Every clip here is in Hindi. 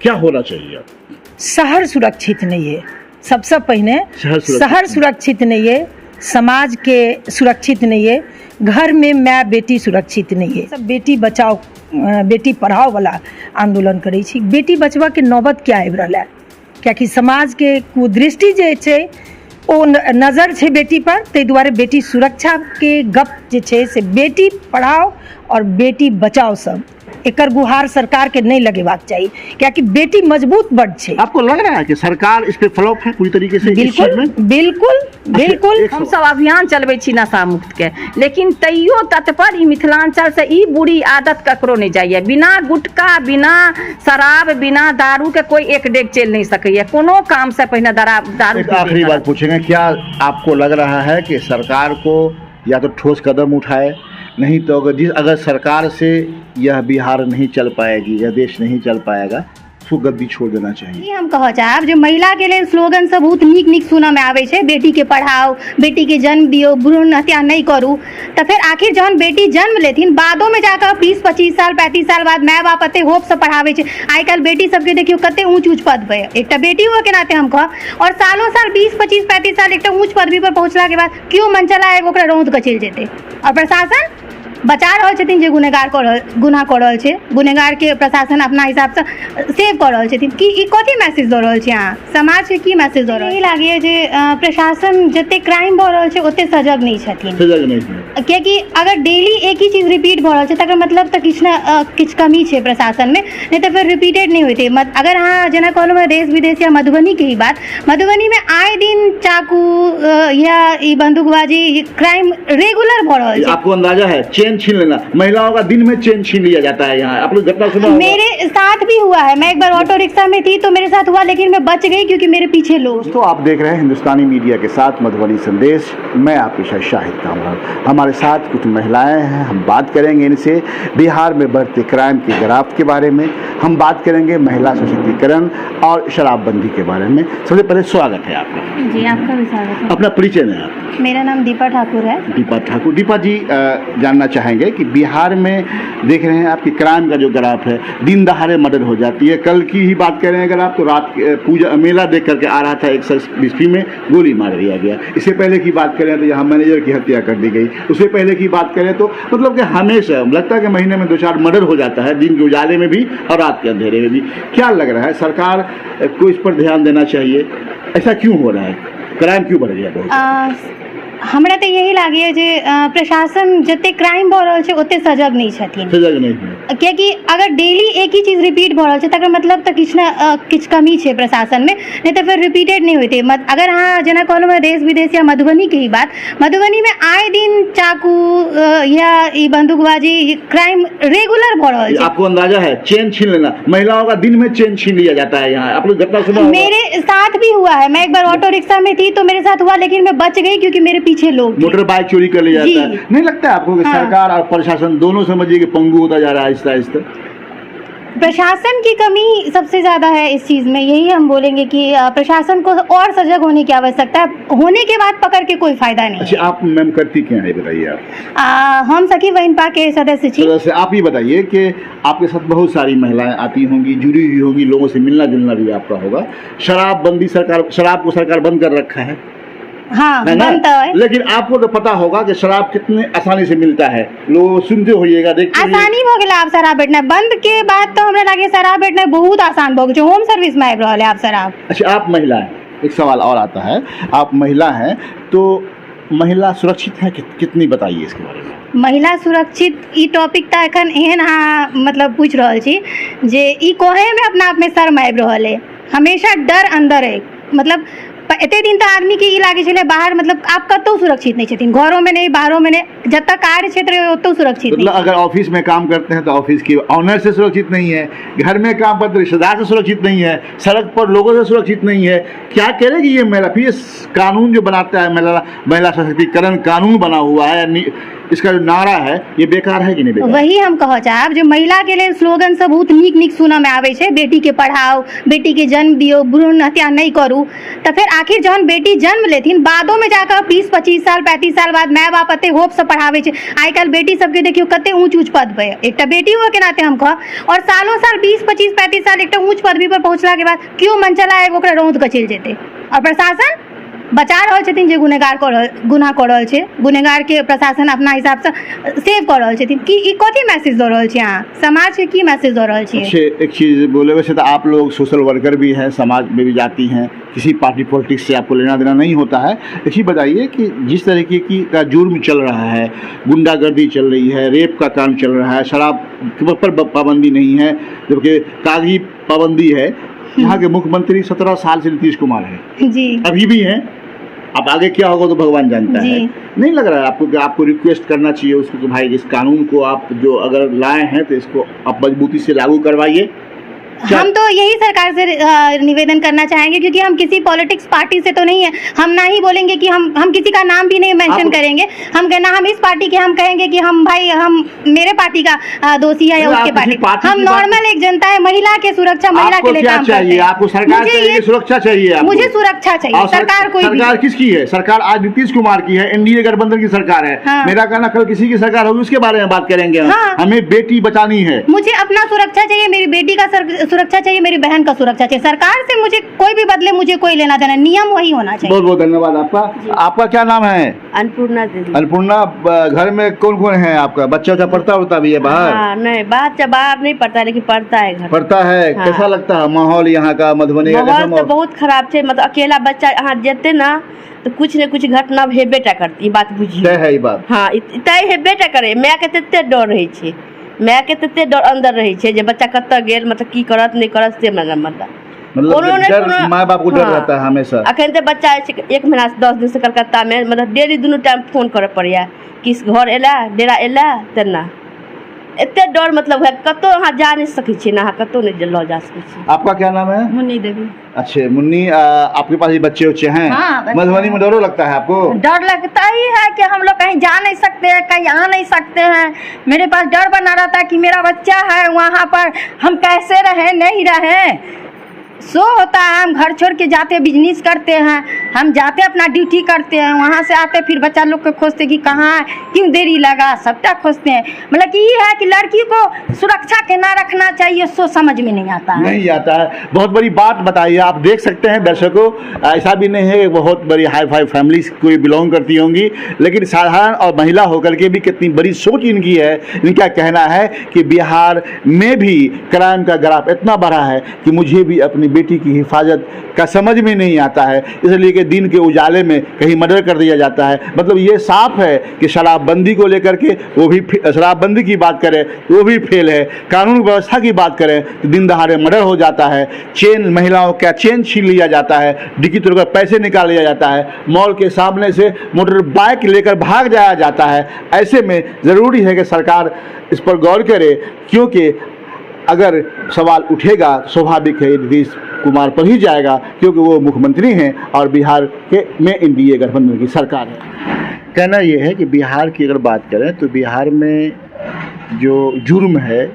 क्या होना चाहिए? शहर सुरक्षित नहीं है, सबसे पहले शहर सुरक्षित नहीं है, समाज के सुरक्षित नहीं है, घर में माँ बेटी सुरक्षित नहीं है। सब बेटी बचाओ बेटी पढ़ाओ वाला आंदोलन करै छी। बेटी बचबा के नौबत क्या आबि रहल है, कियाकि समाज के कुदृष्टि जे छै ओ नजर छै बेटी पर, ताहि दुआरे बेटी सुरक्षा के गप जे छै से बेटी पढ़ाओ और बेटी बचाओ सब एकर गुहार सरकार के नहीं लगेबाक चाहिए, क्योंकि बेटी मजबूत बड़ छै। आपको लग रहा है कि सरकार इस पे फ्लॉप है पूरी तरीके से? बिल्कुल बिल्कुल बिल्कुल। हम सब अभियान चलबै छी नशा मुक्त के, लेकिन तैयो तत्पर ई मिथिलांचल से ई बुरी आदत ककरो नहीं जाइए। बिना गुटखा, बिना शराब, बिना दारू के कोई एक डेग चल नहीं सकैया। कोनो काम से पहले दारू। आखिरी बात पूछेंगे, क्या आपको लग रहा है कि सरकार को या तो ठोस कदम उठाए, नहीं तो अगर सरकार से यह बिहार नहीं चल पाएगी, यह देश नहीं चल पाएगा, उसको गद्दी छोड़ देना चाहिए? हम कह चाहब जो महिला के लिए स्लोगन सब बहुत नीक नीक सुनऽ में आवे छै, बेटी के पढ़ाओ, बेटी के जन्म दियो, भ्रूण हत्या नहीं करू। तो फिर आखिर जहन बेटी जन्म लेथिन, बादो में जाकर 20-25 साल 35 साल बाद माय बाप एते होप से पढ़ावे छै। आइ काल्हि बेटी सबके देखियो कते ऊंच ऊंच पद पे, एकटा बेटी हुए के नाते हम कह, और सालों साल 20-25-35 साल एकटा ऊंच पदवी पर पहुंचला के बाद क्यों मन चला है ओकरा रौंद के चल जेते। और प्रशासन बचा रहल छथिन जे गुनहगार गुनाह कर रहल छै, गुनहगार के प्रशासन अपना हिसाब से सेव कर रहल छथिन। कि ई कथी मैसेज दऽ रहल छै अहाँ समाज के, की मैसेज दऽ रहल? ई लागैए जे प्रशासन जते क्राइम भऽ रहल छै ओते सजग नहीं छथिन। सजग नहीं, कियाकि अगर डेली एक ही चीज रिपीट भऽ रहल छै तकर मतलब तऽ किछु कमी छै प्रशासन में, नहीं तो फिर रिपीटेड नहीं होते। अगर अहाँ जेना कहलहुँ देश विदेश या मधुबनी के ही बात, मधुबनी में आए दिन चाकू या ई बंदूकबाजी क्राइम रेगुलर भऽ रहल छै। आपको अंदाजा है चेन छीन लेना, महिलाओं का दिन में चेन छीन लिया जाता है यहाँ, आप लोग घटना सुना होगा? मेरे साथ भी हुआ है। मैं एक बार ऑटो रिक्शा में थी तो मेरे साथ हुआ, लेकिन मैं बच गई क्योंकि मेरे पीछे लोग। तो आप देख रहे हैं हिंदुस्तानी मीडिया के साथ मधुबनी संदेश, मैं आपके साथ शाहिद कामरान। हमारे साथ कुछ महिलाएं हैं, हम बात करेंगे इनसे बिहार में बढ़ते क्राइम के ग्राफ के बारे में, हम बात करेंगे महिला सशक्तिकरण और शराबबंदी के बारे में। सबसे पहले स्वागत है आपका। जी आपका भी स्वागत है। अपना परिचय दें आप। मेरा नाम दीपा ठाकुर है। दीपा ठाकुर। दीपा जी, जानना चाहेंगे कि बिहार में देख रहे हैं आपकी क्राइम का जो ग्राफ है, दिन दहाड़े मर्डर हो जाती है। कल की ही बात करें अगर आप, तो रात पूजा मेला देख करके आ रहा था, एक शख्स बिस्फी में गोली मार दिया गया। इससे पहले की बात करें तो यहाँ मैनेजर की हत्या कर दी गई। उससे पहले की बात करें तो मतलब कि हमेशा लगता है कि महीने में 2-4 मर्डर हो जाता है, दिन के उजाले में भी और रात के अंधेरे में भी। क्या लग रहा है सरकार को इस पर ध्यान देना चाहिए? ऐसा क्यों हो रहा है, क्राइम क्यों बढ़ गया बहुत? हमरा तो यही लागैए जे प्रशासन जते क्राइम भऽ रहल छै ओते सजग नहीं छथिन। सजग नहीं है, कियाकि अगर डेली एक ही चीज रिपीट भऽ रहल छै तकर मतलब तऽ किछु कमी छै प्रशासन में, नहीं तो फिर रिपीटेड नहीं होते। अगर अहाँ जेना कहलहुँ देश विदेश या मधुबनी के ही बात, मधुबनी में आए दिन चाकू या ई बंदूकबाजी क्राइम रेगुलर भऽ रहल छै। आपको अंदाजा है चेन छीन लेना, महिलाओं का दिन में चेन छीन लिया जाता है यहाँ, आप लोग घटना सुना होगा? मेरे साथ भी हुआ है। मैं एक बार ऑटो रिक्शा में थी तो मेरे साथ हुआ, लेकिन मैं बच गई क्योंकि मेरे पीछे लोग थे। मोटर बाइक चोरी कर लिया जाता है। नहीं लगता है आपको कि सरकार और प्रशासन दोनों समझिए कि पंगु होता जा रहा है आहिस्ता आहिस्ता? प्रशासन की कमी सबसे ज्यादा है इस चीज में। यही हम बोलेंगे कि प्रशासन को और सजग होने की आवश्यकता है। होने के बाद पकड़ के कोई फायदा नहीं। अच्छा, आप मैम करती क्या है बताइए आप? हम सखी बहनपा के सदस्य छी। आप ही बताइए कि आपके साथ बहुत सारी महिलाएं आती होंगी, जुड़ी हुई होंगी, लोगों से मिलना जुलना भी आपका होगा। शराबबंदी शराब को सरकार बंद कर रखा है, हाँ बनता है। लेकिन आपको तो पता होगा कि शराब कितने आसानी से मिलता है, लोग सुनते होइएगा, देखते आसानी हो गया। आप शराब बेचना बंद के बाद तो हमरा लगे शराब बेचना बहुत आसान हो गया। होम सर्विस में आबि रहल है आप शराब। अच्छा, आप महिला हैं, एक सवाल और आता है, आप महिला हैं तो महिला सुरक्षित है कितनी, बताइए इसके बारे में। महिला सुरक्षित ई टॉपिक तो एखन एहन अहाँ मतलब पूछ रहल छी जे ई कहे में अपना आप में शर्म आबि रहल है। हमेशा डर अंदर है। मतलब एते दिन तो आदमी के ई लागे छले बाहर, मतलब आप कतौ सुरक्षित नहीं छथिन, घरों में नहीं, बाहरों में नहीं, जब तक कार्य क्षेत्र है ओतौ सुरक्षित नहीं। अगर ऑफिस में काम करते हैं तो ऑफिस की ऑनर से सुरक्षित नहीं है, घर में काम करते रिश्तेदार से सुरक्षित नहीं है, सड़क पर लोगों से सुरक्षित नहीं है। क्या करेगी ये महिला? फिर कानून जो बनाता है महिला सशक्तिकरण कानून बना हुआ है, इसका जो नारा है ये बेकार है कि नहीं बेकार? वही हम कह चाहब जो महिला के लिए स्लोगन सब बहुत नीक नीक सुनऽ में आवे छे, बेटी के पढ़ाओ, बेटी के जन्म दियो, भ्रूण हत्या नहीं करू। तो फिर आखिर जहन बेटी जन्म लेथिन बादो में जाकर 20-25 साल 35 साल बाद माय बाप एते होप से पढ़ावे छे। आइ काल्हि बेटी सबके देखियो कते ऊंच ऊंच पद पे, एकटा बेटी हुए के नाते हम कह, और सालों साल 20-25-35 साल एकटा ऊंच पदवी पर पहुंचला के बाद क्यों मन चला है ओकरा रौंद के चल जेते, और प्रशासन बचा रहल छथिन जे गुनहगार गुनाह कऽ रहल छै, गुनहगार के प्रशासन अपना हिसाब से सेव कऽ रहल छथिन। कि ई कथी मैसेज दऽ रहल छी अहाँ समाज के, की मैसेज दऽ रहल छी? अच्छे, एक चीज़ बोले, वैसे तो आप लोग सोशल वर्कर भी हैं, समाज में भी जाती हैं, किसी पार्टी पॉलिटिक्स से आपको लेना देना नहीं होता है। एक चीज़ बताइए कि जिस तरीके की का जुर्म चल रहा है, गुंडागर्दी चल रही है, रेप का काम चल रहा है, शराब पर पाबंदी नहीं है, जबकि कागजी पाबंदी है। यहाँ के मुख्यमंत्री 17 साल से नीतीश कुमार है, जी अभी भी हैं। अब आगे क्या होगा तो भगवान जानता है। नहीं लग रहा है आपको कि आपको रिक्वेस्ट करना चाहिए उसको कि भाई इस कानून को आप जो अगर लाए हैं तो इसको आप मजबूती से लागू करवाइए? हम तो यही सरकार से निवेदन करना चाहेंगे, क्योंकि हम किसी पॉलिटिक्स पार्टी से तो नहीं है। हम ना ही बोलेंगे कि हम किसी का नाम भी नहीं मेंशन करेंगे, हम कहना हम इस पार्टी के, हम कहेंगे कि हम भाई हम मेरे पार्टी का दोषी है या उसके पार्टी। हम नॉर्मल एक जनता है, महिला के सुरक्षा, महिला के लिए काम करते हैं। आपको सरकार चाहिए, सुरक्षा चाहिए? मुझे सुरक्षा चाहिए। सरकार कोई सरकार किसकी है? सरकार आज नीतीश कुमार की है, एनडीए गठबंधन की सरकार है। मेरा कहना कल किसी की सरकार होगी उसके बारे में बात करेंगे। हमें बेटी बचानी है, मुझे अपना सुरक्षा चाहिए, मेरी बेटी का सुरक्षा चाहिए, मेरी बहन का सुरक्षा चाहिए। सरकार से मुझे कोई भी बदले, मुझे कोई लेना देना, नियम वही होना चाहिए। बहुत बहुत धन्यवाद आपका। आपका क्या नाम है? अन्नपूर्णा दीदी। अन्नपूर्णा, घर में कौन कौन है आपका? बच्चा पढ़ता भी है बाहर? नहीं, बच्चा बाहर नहीं पढ़ता, लेकिन पढ़ता है घर। पढ़ता है। कैसा लगता है माहौल यहाँ का, मधुबनी का? माहौल तो बहुत खराब है, मतलब अकेला बच्चा यहाँ जेते ना तो कुछ न कुछ घटना हेबे टा करती, बात बुझिए। तय है ये बात? हाँ, तय हेबे टा करे। माय के तते डर रहे छे, माय के तते डर अंदर रहे छे जे बच्चा कतऽ गेल, मतलब की करत नहीं करत से मतलब डर माँ बाप को डर रहता है हमेशा। अखन तो बच्चा 1 महीना 10 दिन से कलकत्ता में, मतलब डेली दुनू टाइम फोन करे पड़िया, किस घर एला, डेरा एला, तेना एते डर, मतलब है कतो अहाँ जा नहीं सकै छी ना, कतो नहीं लऽ जा सकै छी। आपका क्या नाम है? मुन्नी देवी। अच्छे मुन्नी, आपके पास ये बच्चे हैं? हाँ, मधुबनी में डर लगता है आपको? डर लगता ही है कि हम लोग कहीं जा नहीं सकते हैं, कहीं आ नहीं सकते हैं। मेरे पास डर बना रहता है कि मेरा बच्चा है वहाँ पर, हम कैसे रहें, नहीं रहें। सो होता है, हम घर छोड़ के जाते बिजनेस करते हैं, हम जाते अपना ड्यूटी करते हैं, वहाँ से आते फिर बच्चा लोग को खोजते कि कहाँ है, क्यों देरी लगा, सबटा खोजते हैं। मतलब कि ये है कि लड़की को सुरक्षा के ना रखना चाहिए, सो समझ में नहीं आता है। नहीं आता है। बहुत बड़ी बात बताइए। आप देख सकते हैं दर्शकों, ऐसा भी नहीं है बहुत बड़ी हाई फाई फैमिली कोई बिलोंग करती होंगी, लेकिन साधारण और महिला होकर के भी कितनी बड़ी सोच इनकी है। इनका कहना है कि बिहार में भी क्राइम का ग्राफ इतना बढ़ा है कि मुझे भी अपनी बेटी की हिफाजत का समझ में नहीं आता है, इसलिए कि दिन के उजाले में कहीं मर्डर कर दिया जाता है। मतलब ये साफ है कि शराबबंदी को लेकर के वो भी, शराबबंदी की बात करें वो भी फेल है, कानून व्यवस्था की बात करें तो दिन दहाड़े मर्डर हो जाता है, चेन, महिलाओं का चेन छीन लिया जाता है, डिक्की तोड़कर पैसे निकाल लिया जाता है, मॉल के सामने से मोटर बाइक लेकर भाग जाया जाता है। ऐसे में ज़रूरी है कि सरकार इस पर गौर करे, क्योंकि अगर सवाल उठेगा स्वाभाविक है नीतीश कुमार पर ही जाएगा, क्योंकि वो मुख्यमंत्री हैं और बिहार के में एनडीए गठबंधन की सरकार है। कहना ये है कि बिहार की अगर बात करें तो बिहार में जो जुर्म है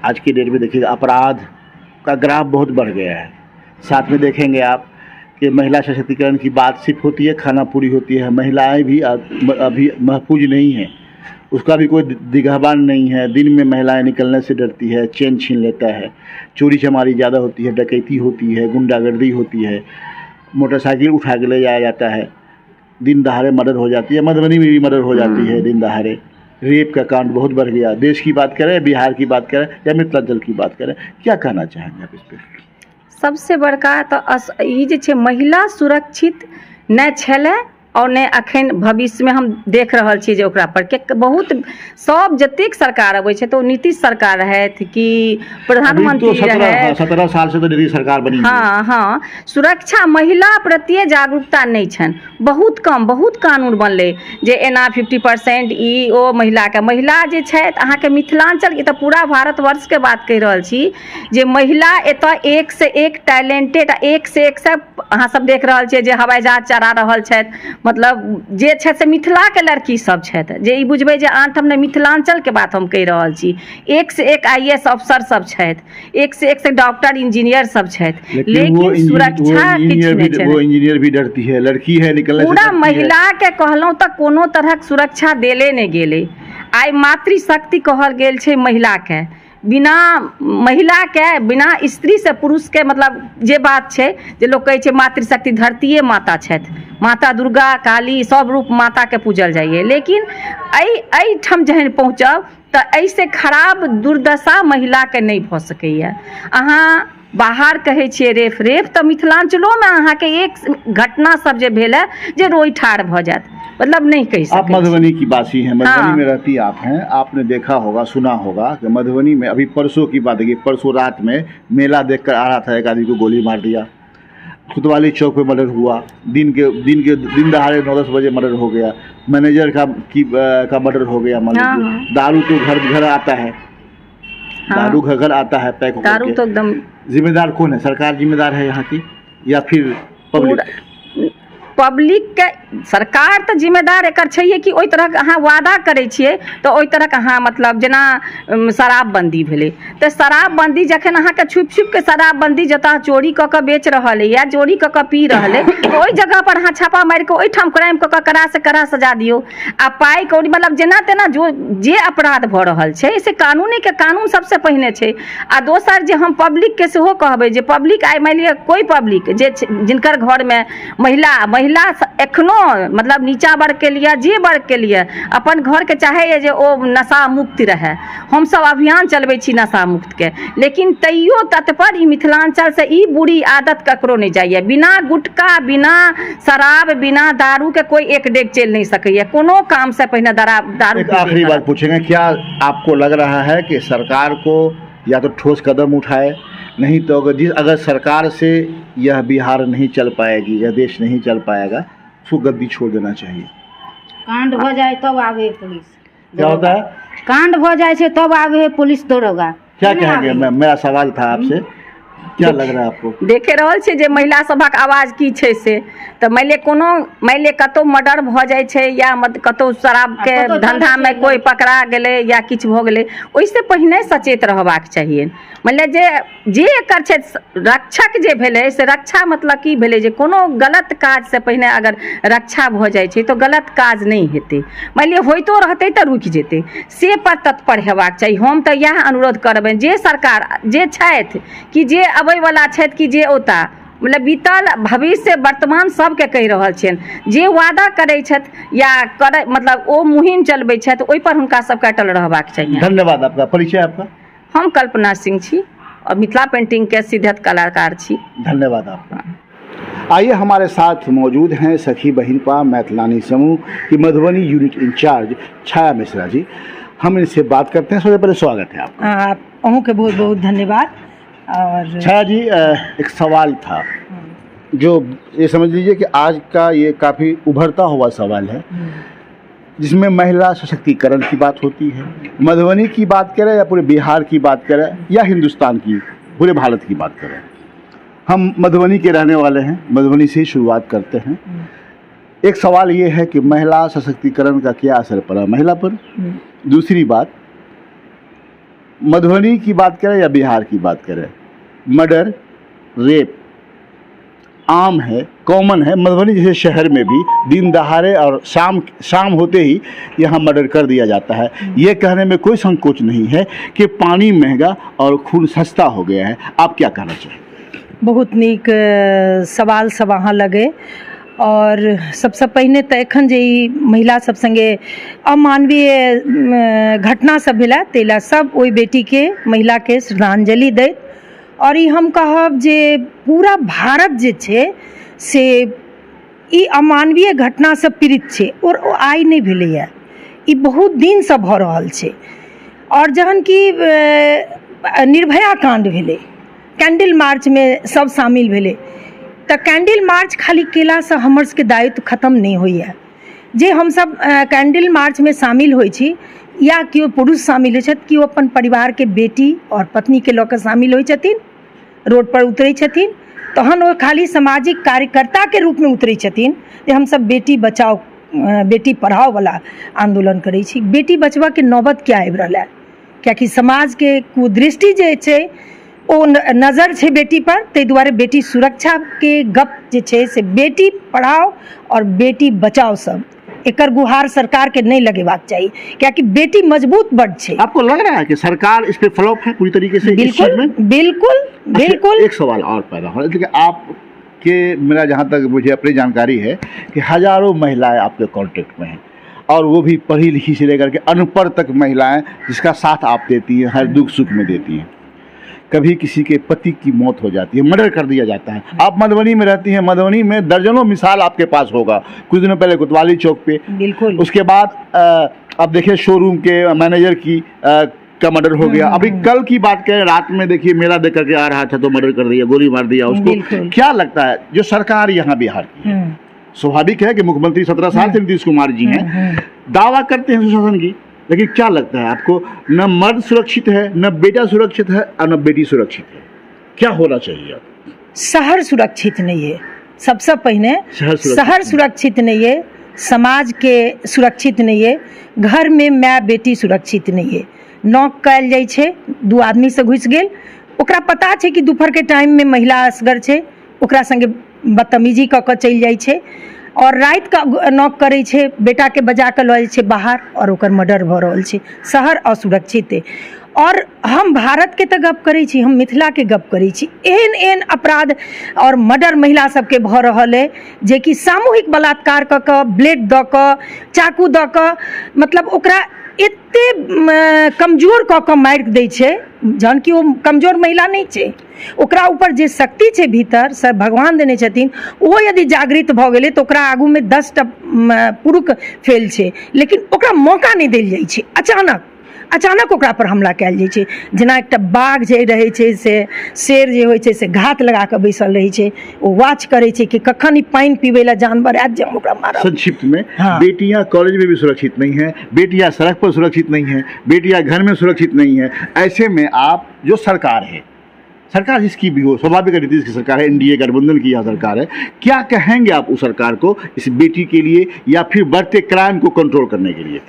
आज की डेट में देखिएगा, अपराध का ग्राफ बहुत बढ़ गया है। साथ में देखेंगे आप कि महिला सशक्तिकरण की बात सिर्फ होती है, खाना पूरी होती है, महिलाएं भी अभी महफूज नहीं हैं, उसका भी कोई दिगहबान नहीं है। दिन में महिलाएं निकलने से डरती है, चेन छीन लेता है, चोरी चमारी ज़्यादा होती है, डकैती होती है, गुंडागर्दी होती है, मोटरसाइकिल उठा के ले जाया जाता है, दिन दहाड़े मर्डर हो जाती है, मधुबनी में भी मर्डर हो जाती है दिन दहाड़े, रेप का कांड बहुत बढ़ गया। देश की बात करें, बिहार की बात करें या मिथिलांचल की बात करें, क्या कहना चाहेंगे आप इस पर? सबसे बड़का तो ई जे छै महिला सुरक्षित नहि छलै और ने अखन भविष्य में हम देख रहल छी जे ओकरा पर के बहुत सब जतेक सरकार अबै छै तो नीतीश सरकार रहथि कि प्रधानमंत्री रहे, 17 साल से तो नीतीश सरकार बनी। हाँ हाँ, सुरक्षा महिला प्रति जागरूकता नहीं छन, बहुत कम, बहुत कानून बनले जे एना 50% ई ओ महिला जे छथि अहाँके मिथिलांचल के, तो पूरा भारतवर्ष के बात कहि रहल छी जे महिला एतऽ एक से एक टैलेंटेड, एक से एक सब अहाँ सब देख रहल छियै जे हवाई जहाज चला रहल छथि, मतलब जे छथि से मिथिलाके लड़की सब छथि, जे ई बुझबै जे आनठाम ने मिथिलाञ्चलके बात हम कहि रहल छी। एक से एक IAS अफसर सब छथि, एक से डॉक्टर इंजीनियर सब छथि, लेकिन सुरक्षा किछु नहि छै। वो इंजीनियर भी डरती है, लड़की है निकलने से पूरा डरती है। महिलाके कहलहुँ तऽ कोनो तरहक सुरक्षा देले नहि गेलै। आइ मातृशक्ति कहल गेल छै महिलाके, बिना महिलाके बिना स्त्री से पुरुषके मतलब जे बात छै जे लोक कहै छै मातृशक्ति, धरतीये माता छथि, माता दुर्गा काली सब रूप माताके पूजल जाइए। लेकिन एहिठाम जहन पहुँचब तऽ एहिसँ खराब दुर्दशा महिलाके नहि भऽ सकैए। अहाँ बाहर कहै छियै रेप तऽ मिथिलाञ्चलोमे अहाँके एक घटना सब जे भेल है जे रोई ठाढ़ भऽ जायत, मतलब नहीं कह सकते। आप मधुबनी की बासी हैं, मधुबनी हाँ। में रहती आप हैं, आपने देखा होगा सुना होगा कि मधुबनी में अभी परसों की बात है, परसों रात में मेला देखकर आ रहा था, एक आदमी को गोली मार दिया। खुतवाली चौक पे मर्डर हुआ, दिन दहाड़े 9-10 बजे मर्डर हो गया। मैनेजर का मर्डर हो गया। हाँ। दारू तो घर आता है, हाँ। दारू घर आता है पैक होकर दारू के। तो एकदम जिम्मेदार कौन है? सरकार जिम्मेदार है यहाँ की या फिर पब्लिक के? सरकार तऽ जिम्मेदार एकर छैहे कि ओहि तरहक अहाँ वादा करै छियै तऽ ओहि तरहक अहाँ मतलब जेना शराबबंदी भेलै तऽ शराबबंदी जखन अहाँके छुपि के शराबबंदी जतऽ चोरी कऽ कऽ बेच रहल है या चोरी कऽ कऽ पी रहल है तऽ ओहि जगह पर अहाँ छापा मारि कऽ ओहिठाम क्राइम कऽ कऽ कड़ा से कड़ा सजा दियौ। आ पाइ कौड़ी मतलब जेना तेना जे अपराध भऽ रहल छै से कानून सबसे पहिने छै। आ दोसर जे हम पब्लिक के सेहो कहबै जे पब्लिक आइ मानि लिअ कोई पब्लिक जे जिनकर घर में महिला एखनो मतलब नीचा वर्ग के लिए जे वर्ग के लिए अपन घर के चाहे जे ओ नशा मुक्त रहे। हम सब अभियान चलबै छी नशा मुक्त के, लेकिन तैयो तत्पर ई मिथिलांचल से ई बुरी आदत ककरो नहीं जाइए। बिना गुटखा बिना शराब बिना दारू के कोई एक डेग चल नहीं सकैए। कोनो काम से पहले दारू। एक आखिरी बात पूछेंगे, क्या आपको लग रहा है कि सरकार को या तो ठोस कदम उठाए, नहीं तो अगर सरकार से यह बिहार नहीं चल पाएगी, यह देश नहीं चल पाएगा, उसको गद्दी छोड़ देना चाहिए? कांड हो जाए तब आवे पुलिस। क्या होता है? कांड हो जाए तब आवे पुलिस दौड़ोगा। क्या कहेंगे? मेरा सवाल था आपसे, क्या लग रहा है आपको? देखे रहल छै जे महिला सभक आवाज की छै से तऽ मानि ले कतौ मर्डर भऽ जाइ छै या कतौ शराब के धंधा में कोई पकड़ा गेलै या किछु भऽ गेलै, ओहिसे पहिने सचेत रहबाक चाहिए। मानि ले जे एकर छै रक्षक जे भेलै से रक्षा मतलब की भेलै जे कोनो गलत काज से पहिने अगर रक्षा भऽ जाइ छै तऽ गलत काज नहीं हेतै। मानि लिअ होइतो रहतै तऽ रुकि जेतै, से पर तत्पर हेबाक चाही। हम तऽ इएह अनुरोध करबनि जे सरकार जे छथि कि जे अबै वाला छथि कि जे ओता मतलब बीतल भविष्य वर्तमान सबके कहि रहल छियनि, जे वादा करै छथि या करे मतलब ओ मुहिम चलबै छथि ओहि पर हुनका सबके अटल रहबाक चाहिए। धन्यवाद। आपका परिचय? आपका? हम कल्पना सिंह छी और मिथिला पेंटिंग के सिद्धत कलाकार छी। धन्यवाद आपका। आइए हमारे साथ मौजूद हैं सखी बहिनपा मैथिलानी समूह की मधुबनी यूनिट इंचार्ज छाया मिश्रा जी। हम इनसे बात करते हैं। सबसे पहले स्वागत है आपका। अहूँ के बहुत बहुत धन्यवाद। और छाया जी, एक सवाल था जो ये समझ लीजिए कि आज का ये काफ़ी उभरता हुआ सवाल है, जिसमें महिला सशक्तिकरण की बात होती है। मधुबनी की बात करें या पूरे बिहार की बात करें या हिंदुस्तान की, पूरे भारत की बात करें, हम मधुबनी के रहने वाले हैं, मधुबनी से ही शुरुआत करते हैं। एक सवाल ये है कि महिला सशक्तिकरण का क्या असर पड़ा महिला पर? दूसरी बात, मधुबनी की बात करें या बिहार की बात करें, मर्डर रेप आम है, कॉमन है। मधुबनी जैसे शहर में भी दिन दहाड़े और शाम होते ही यहाँ मर्डर कर दिया जाता है। ये कहने में कोई संकोच नहीं है कि पानी महंगा और खून सस्ता हो गया है। आप क्या कहना चाहें? बहुत नीक सवाल सब अहाँ लगे। और सबसे पहिने तऽ एखन जे ई महिला सब संगे अमानवीय घटना सब भेला तेला सब ओहि बेटी के महिला के श्रद्धांजलि दैत। और ई हम कहब जे पूरा भारत जे छै से ई अमानवीय घटना से पीड़ित छै और ओ आइ नहि भेलैए, ई बहुत दिन से भऽ रहल छै। और जहन कि निर्भया कांड भेलै, कैंडल मार्च में सब शामिल भेलै, तऽ कैंडल मार्च खाली केला से हमर सबके दायित्व खत्म नहीं होइए। जे हमसब कैंडल मार्च में शामिल होइ छी या केओ पुरुष शामिल होइ छथि, केओ अपन परिवार के बेटी और पत्नी के लऽ कऽ शामिल होइ छथिन, रोड पर उतरै छथिन तहन वो खाली सामाजिक कार्यकर्ता के रूप में उतरै छथिन जे हम सब बेटी बचाओ बेटी पढ़ाओ वाला आंदोलन करै छी। बेटी बचबा के नौबत क्या आबि रहल है, कियाकि समाज के कुदृष्टि जे छै ओ नजर छै बेटी पर, ताहि दुआरे बेटी सुरक्षा के गप जे छै से बेटी पढ़ाओ और बेटी बचाओ सब एकर गुहार सरकार के नहीं लगेबाक चाहिए, क्योंकि बेटी मजबूत बड़ छै। आपको लग रहा है कि सरकार इस पे फ्लॉप है पूरी तरीके से? बिल्कुल बिल्कुल बिल्कुल। एक सवाल और पैदा हो रहा है कि आपके, मेरा जहाँ तक मुझे अपनी जानकारी है कि हजारों महिलाएं आपके कांटेक्ट में हैं, और वो भी पढ़ी लिखी से लेकर के अनपढ़ तक महिलाएं जिसका साथ आप देती हैं, हर दुख सुख में देती हैं। कभी किसी के पति की मौत हो जाती है, मर्डर कर दिया जाता है। आप मधुबनी में रहती हैं, मधुबनी में दर्जनों मिसाल आपके पास होगा। कुछ दिनों पहले कोतवाली चौक पे, बिल्कुल। उसके बाद अब देखिए शोरूम के मैनेजर की का मर्डर हो गया। अभी कल की बात करें, रात में देखिए मेला देख करके आ रहा था तो मर्डर कर दिया, गोली मार दिया उसको। क्या लगता है जो सरकार यहाँ बिहार की, स्वाभाविक है कि मुख्यमंत्री 17 साल से नीतीश कुमार जी हैं, दावा करते हैं सुशासन की, लेकिन क्या लगता है आपको, न मर्द सुरक्षित है, न बेटा सुरक्षित है और न बेटी सुरक्षित है? क्या होना चाहिए? शहर सुरक्षित नहीं है, सबसे पहले शहर सुरक्षित नहीं है, समाज के सुरक्षित नहीं है, घर में माय बेटी सुरक्षित नहीं है। नॉक कयल जाइ छै, दू आदमी से घुसि गेल, ओकरा पता छै कि दोपहर के टाइम में महिला असगर छै, ओकरा संगे बदतमीजी कऽ कऽ चलि जाइ छै, और रात का नॉक करै छै, बेटा के बजा के लऽ जाइ छै बाहर, और ओकर मर्डर भऽ रहल छै। शहर असुरक्षित है। और हम भारत के तऽ गप करै छी, हम मिथिला के गप करै छी। एहन एहन अपराध और मर्डर महिला सबके भऽ रहल है, जे कि सामूहिक बलात्कार कऽ कऽ, ब्लेड दऽ कऽ, चाकू दऽ कऽ, मतलब ओकरा एते कमजोर कऽ कऽ मारि दै छै, जहन कि ओ कमजोर महिला नहीं छै, ओकरा ऊपर जे शक्ति छै भीतर सब भगवान देने छथिन, ओ यदि जागृत भऽ गेलै तऽ ओकरा आगू में 10टा पुरुष फेल छै, लेकिन ओकरा मौका नहीं देल जाइ छै। अचानक ओकरा पर हमला कयल जाइ छै। जेना एकटा बाघ जे रहै छै से शेर जे होइ छै से घात लगा कऽ बैसल रहै छै, ओ वाच करै छै कि कखन ई पानि पीबै ला जानवर आयत जे हम ओकरा मारब। संक्षिप्त में, बेटियां कॉलेज में भी सुरक्षित नहीं है, बेटियां सड़क पर सुरक्षित नहीं है, बेटियां घर में सुरक्षित नहीं है। ऐसे में आप जो सरकार है, सरकार जिसकी भी हो, स्वाभाविक नीतीश की सरकार है, एनडीए गठबंधन की यह सरकार है, क्या कहेंगे आप उस सरकार को इस बेटी के लिए या फिर बढ़ते क्राइम को कंट्रोल करने के लिए?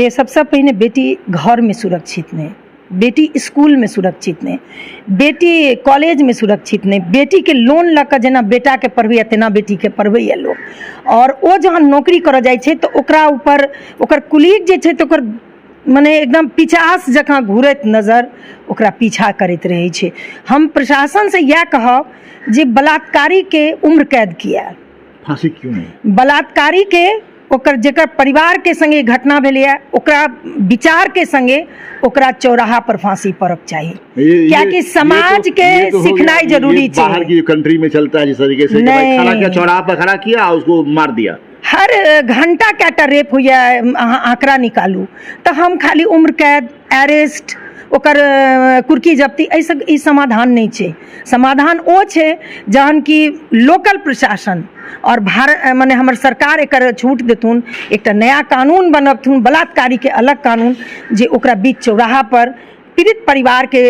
सबसे पहले बेटी घर में सुरक्षित नहीं, बेटी स्कूल में सुरक्षित नहीं, बेटी कॉलेज में सुरक्षित नहीं, बेटी के लोन लऽ कऽ जेना बेटा के पढ़बै तेना बेटी के पढ़बै लोग, और ओ जहन नौकरी करऽ जाइ छै तऽ ओकरा ऊपर ओकर कुलीग जे छै तऽ ओकर मने एकदम पिचास जकाँ घूरैत नजर ओकरा पीछा करैत रहै छै। हम प्रशासन से यह कहब जे बलात्कारी के उम्र कैद किया, फांसी क्यों नहीं? बलात्कारी के ओकर जेकर परिवार के संगे घटना भेलै है, ओकरा विचार के संगे ओकरा चौराहा पर फांसी पड़क चाहिए, क्योंकि समाज के सिखनाई जरूरी है। बाहर की कंट्री में चलता है जिस तरीके से खड़ा किया, चौराहा पर खड़ा किया, उसको मार दिया। हर घंटा क्या रेप हुआ है, आंकड़ा निकालू तो हम खाली उम्र कैद, अरेस्ट, ओकर कुर्की जब्ती, ऐसा ई समाधान नहीं छै। समाधान ओ छै जहन कि लोकल प्रशासन और भारत माने हमर सरकार एकर छूट देथुन, एक नया कानून बनबथुन, बलात्कारी के अलग कानून, जे ओकरा बीच चौराहा पर पीड़ित परिवार के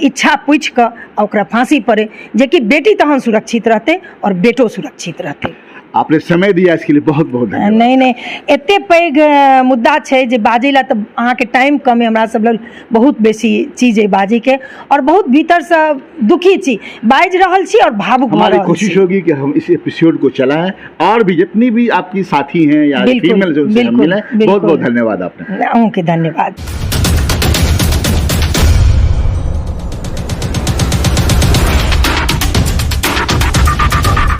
इच्छा पूछ कऽ ओकरा फांसी पड़े, जे कि बेटी तहन सुरक्षित रहते और बेटो सुरक्षित रहते। आपने समय दिया इसके लिए बहुत बहुत धन्यवाद। नहीं एते पैघ मुद्दा छै जे बाजै ला तऽ अहाँके टाइम कम है, हमरा सब लग बहुत बेसी चीज है बाजै के, और बहुत भीतर से दुखी छी, बाज रहल छी और भावुक भऽ रहल छी। हमारी कोशिश होगी कि हम इस एपिसोड को चलाएं, और भी जितनी भी आपकी साथी हैं या फीमेल जो हमसे मिले, बहुत बहुत धन्यवाद आपने। अहूँ के धन्यवाद।